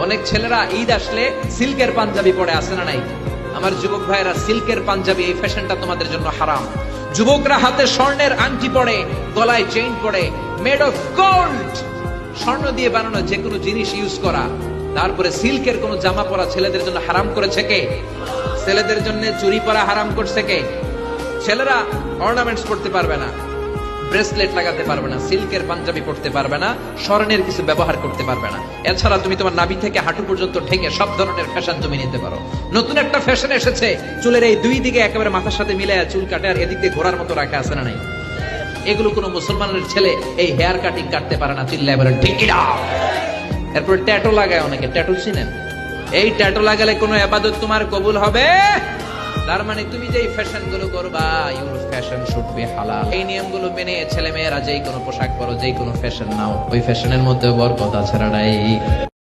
অনেক ছেলেরা ঈদ আসলে সিল্কের পাঞ্জাবি পরে আসে না নাই? আমার যুবক ভাইয়েরা, সিল্কের পাঞ্জাবি এই ফ্যাশনটা তোমাদের জন্য হারাম। যুবকরা হাতে স্বর্ণের আংটি পরে, গলায় চেইন পরে, মেড অফ গোল্ড, স্বর্ণ দিয়ে বানানো যে কোনো জিনিস ইউজ করা, তারপরে সিল্কের কোন জামা পরা ছেলেদের জন্য হারাম করেছে কে? ছেলেদের জন্য চুরি পরা হারাম করছে কে? ছেলেরা অর্নামেন্টস পড়তে পারবে না, ব্রেসলেট লাগাতে পারবে না, সিল্কের পাঞ্জাবি পড়তে পারবে না, স্বর্ণের কিছু ব্যবহার করতে পারবে না। এছাড়া তুমি তোমার নাভি থেকে হাঁটু পর্যন্ত ঢেকে সব ধরনের ফ্যাশন তুমি নিতে পারো। নতুন একটা ফ্যাশন এসেছে, চুলের এই দুই দিকে একেবারে মাথার সাথে মিলাইয়া চুল কাটে আর এদিক দিয়ে ঘোড়ার মতো রাখা আছে না নাই? এগুলো কোনো মুসলমানের ছেলে এই হেয়ার কাটিং কাটতে পারে না, চিল্লায় বলে ঠিক না। এরপর ট্যাটু লাগায় অনেকে, ট্যাটু চিনেন? এই ট্যাটু লাগালে কোনো ইবাদত তোমার কবুল হবে? তার মানে তুমি যে ফ্যাশন গুলো করবা, ইউর ফ্যাশন শুড বি হালাল। এই নিয়মগুলো মেনে ছেলে মেয়েরা যেই কোনো পোশাক পরো, যেই কোনো ফ্যাশন নাও, ওই ফ্যাশনের মধ্যে বরকত আছে না নাই?